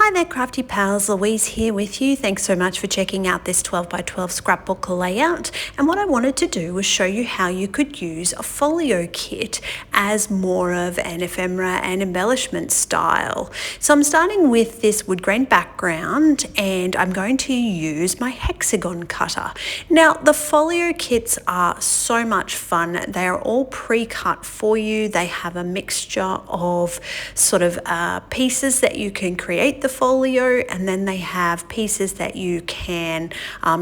Hi there, crafty pals. Louise here with you. Thanks so much for checking out this 12 by 12 scrapbook layout. And what I wanted to do was show you how you could use a folio kit as more of an ephemera and embellishment style. So I'm starting with this wood grain background and I'm going to use my hexagon cutter. Now the folio kits are so much fun. They are all pre-cut for you. They have a mixture of sort of pieces that you can create the folio, and then they have pieces that you can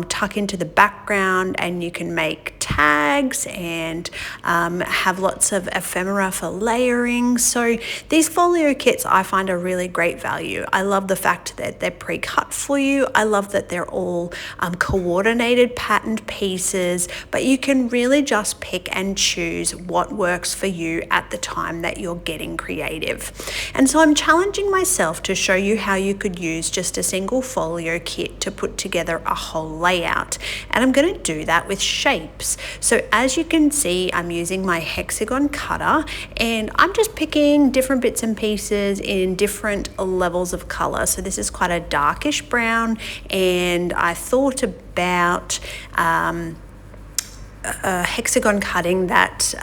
tuck into the background, and you can make tags and have lots of ephemera for layering. So these folio kits I find are really great value. I love the fact that they're pre-cut for you. I love that they're all coordinated patterned pieces, but you can really just pick and choose what works for you at the time that you're getting creative. And so I'm challenging myself to show you how you could use just a single folio kit to put together a whole layout. And I'm going to do that with shapes. So as you can see, I'm using my hexagon cutter and I'm just picking different bits and pieces in different levels of color. So this is quite a darkish brown, and I thought about hexagon cutting that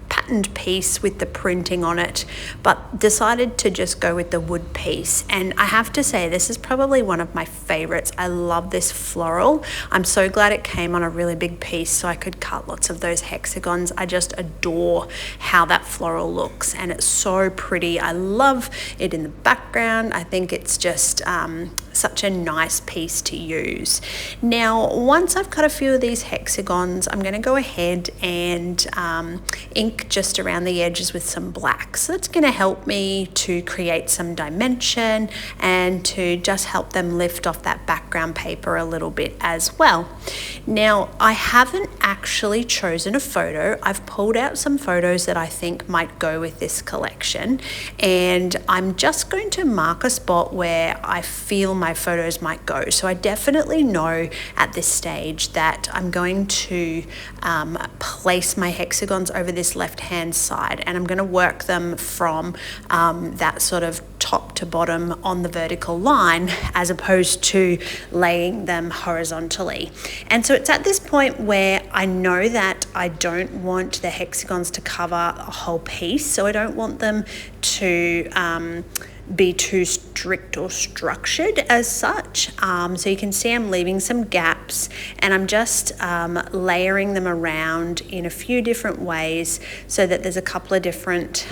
patterned piece with the printing on it, but decided to just go with the wood piece. And I have to say, this is probably one of my favorites. I love this floral. I'm so glad it came on a really big piece so I could cut lots of those hexagons. I just adore how that floral looks, and it's so pretty. I love it in the background. I think it's just such a nice piece to use. Now, once I've cut a few of these hexagons, I'm going to go ahead and ink just around the edges with some black. So that's going to help me to create some dimension and to just help them lift off that background paper a little bit as well. Now, I haven't actually chosen a photo. I've pulled out some photos that I think might go with this collection, and I'm just going to mark a spot where I feel my photos might go. So I definitely know at this stage that I'm going to place my hexagons over this left hand side, and I'm going to work them from that sort of top to bottom on the vertical line as opposed to laying them horizontally. And so it's at this point where I know that I don't want the hexagons to cover a whole piece, so I don't want them to be too strict or structured as such. So you can see I'm leaving some gaps, and I'm just layering them around in a few different ways so that there's a couple of different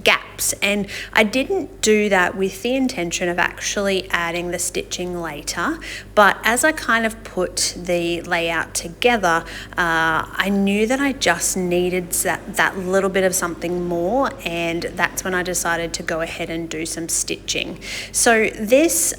gaps. And I didn't do that with the intention of actually adding the stitching later, but as I kind of put the layout together, I knew that I just needed that little bit of something more, and that's when I decided to go ahead and do some stitching. So this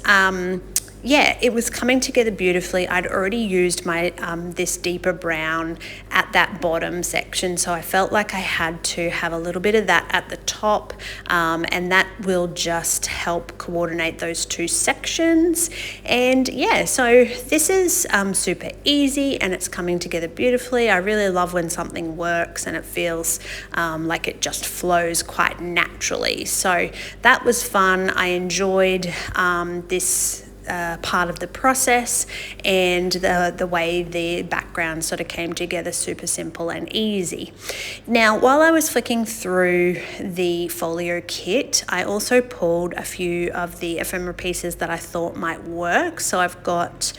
yeah, it was coming together beautifully. I'd already used my this deeper brown at that bottom section, so I felt like I had to have a little bit of that at the top, and that will just help coordinate those two sections. And yeah, so this is super easy and it's coming together beautifully. I really love when something works and it feels like it just flows quite naturally. So that was fun. I enjoyed this part of the process, and the way the background sort of came together, super simple and easy. Now, while I was flicking through the folio kit, I also pulled a few of the ephemera pieces that I thought might work. So I've got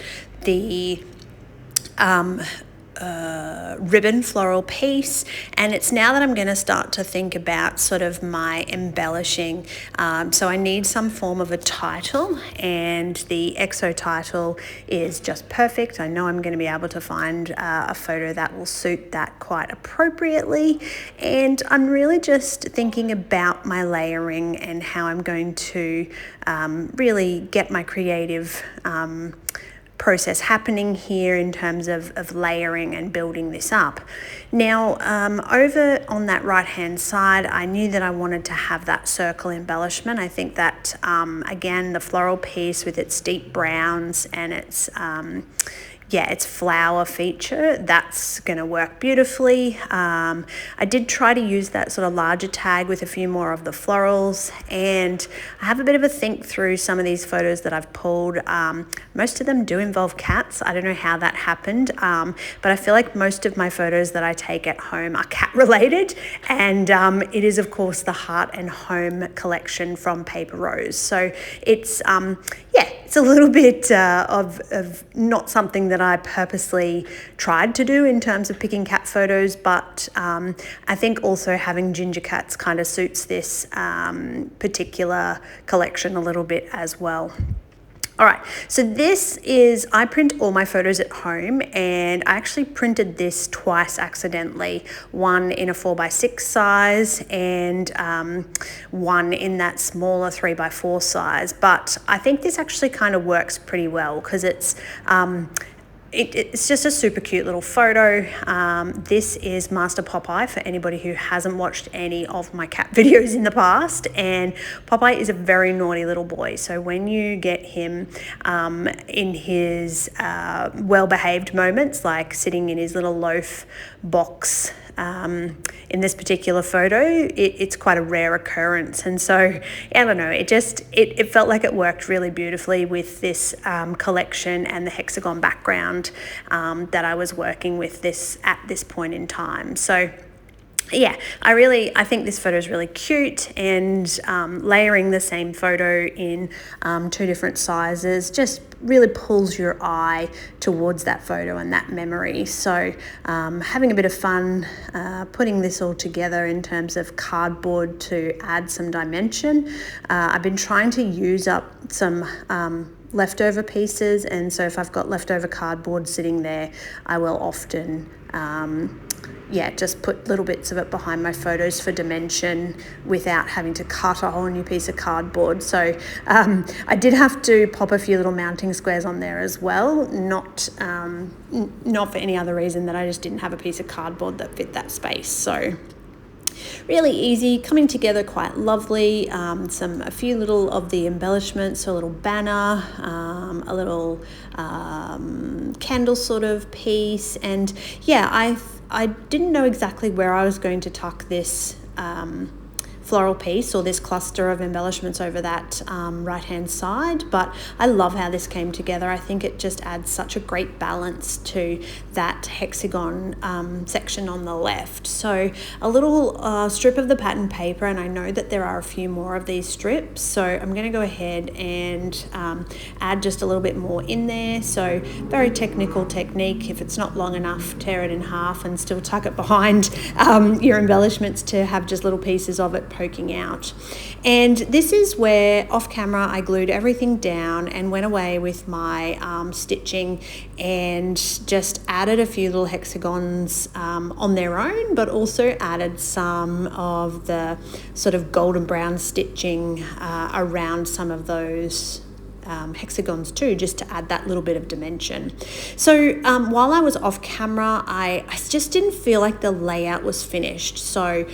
the ribbon floral piece, and it's now that I'm going to start to think about sort of my embellishing. So I need some form of a title, and the EXO title is just perfect. I know I'm going to be able to find a photo that will suit that quite appropriately, and I'm really just thinking about my layering and how I'm going to really get my creative process happening here in terms of layering and building this up. Now, over on that right hand side, I knew that I wanted to have that circle embellishment. I think that again, the floral piece with its deep browns and its yeah, its flower feature, that's going to work beautifully. I did try to use that sort of larger tag with a few more of the florals, and I have a bit of a think through some of these photos that I've pulled. Most of them do involve cats. I don't know how that happened, but I feel like most of my photos that I take at home are cat related, and it is of course the Heart and Home collection from Paper Rose. So it's yeah, it's a little bit of not something that I purposely tried to do in terms of picking cat photos, but I think also having ginger cats kind of suits this particular collection a little bit as well. All right, so this is, I print all my photos at home, and I actually printed this twice accidentally, one in a 4x6 size and one in that smaller 3x4 size. But I think this actually kind of works pretty well because it's just a super cute little photo. This is Master Popeye for anybody who hasn't watched any of my cat videos in the past. And Popeye is a very naughty little boy. So when you get him in his well-behaved moments, like sitting in his little loaf box, in this particular photo, it's quite a rare occurrence. And so, I don't know, it felt like it worked really beautifully with this collection and the hexagon background that I was working with this at this point in time. So yeah, I think this photo is really cute, and layering the same photo in two different sizes just really pulls your eye towards that photo and that memory. So having a bit of fun putting this all together in terms of cardboard to add some dimension. I've been trying to use up some leftover pieces, and so if I've got leftover cardboard sitting there, I will often just put little bits of it behind my photos for dimension without having to cut a whole new piece of cardboard. So I did have to pop a few little mounting squares on there as well, not for any other reason than I just didn't have a piece of cardboard that fit that space. So really easy, coming together quite lovely. A few little of the embellishments, so a little banner, a little candle sort of piece, and yeah, I didn't know exactly where I was going to tuck this floral piece or this cluster of embellishments over that right hand side, but I love how this came together. I think it just adds such a great balance to that hexagon section on the left. So a little strip of the pattern paper, and I know that there are a few more of these strips, so I'm going to go ahead and add just a little bit more in there. So very technical technique. If it's not long enough, tear it in half and still tuck it behind your embellishments to have just little pieces of it poking out. And this is where off camera I glued everything down and went away with my stitching and just added a few little hexagons on their own, but also added some of the sort of golden brown stitching around some of those hexagons too, just to add that little bit of dimension. So while I was off camera, I just didn't feel like the layout was finished. So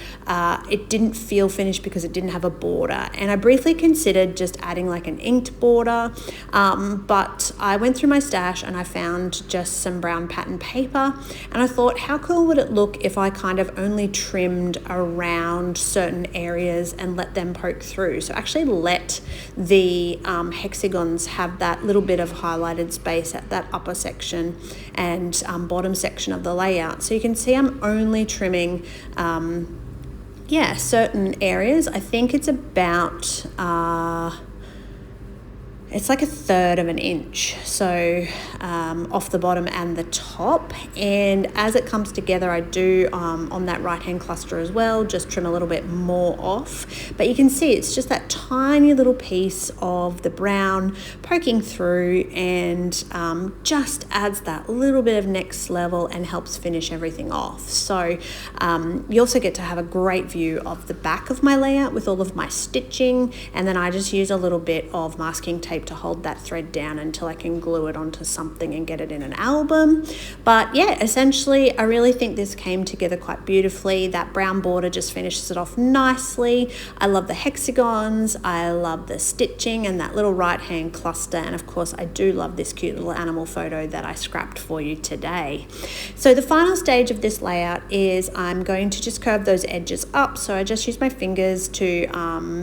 it didn't feel finished because it didn't have a border, and I briefly considered just adding like an inked border, but I went through my stash and I found just some brown pattern paper, and I thought, how cool would it look if I kind of only trimmed around certain areas and let them poke through. So actually let the hexagons have that little bit of highlighted space at that upper section and bottom section of the layout. So you can see I'm only trimming certain areas. I think it's about it's like 1/3 of an inch, so off the bottom and the top. And as it comes together, I do on that right hand cluster as well, just trim a little bit more off. But you can see it's just that tiny little piece of the brown poking through, and just adds that little bit of next level and helps finish everything off. So you also get to have a great view of the back of my layout with all of my stitching, and then I just use a little bit of masking tape tape to hold that thread down until I can glue it onto something and get it in an album. But yeah, essentially I really think this came together quite beautifully. That brown border just finishes it off nicely. I love the hexagons, I love the stitching and that little right hand cluster, and of course I do love this cute little animal photo that I scrapped for you today. So the final stage of this layout is I'm going to just curve those edges up. So I just use my fingers to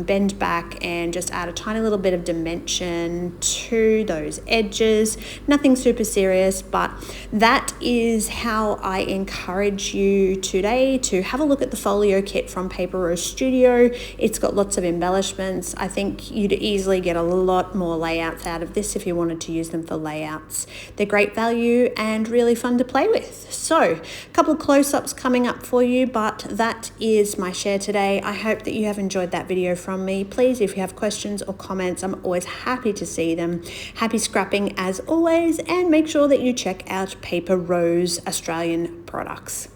bend back and just add a tiny little bit of dimension to those edges. Nothing super serious, but that is how I encourage you today to have a look at the folio kit from Paper Rose Studio. It's got lots of embellishments. I think you'd easily get a lot more layouts out of this if you wanted to use them for layouts. They're great value and really fun to play with. So a couple of close-ups coming up for you, but that is my share today. I hope that you have enjoyed that video from me. Please, if you have questions or comments, I'm always happy to see them. Happy scrapping as always, and make sure that you check out Paper Rose Australian products.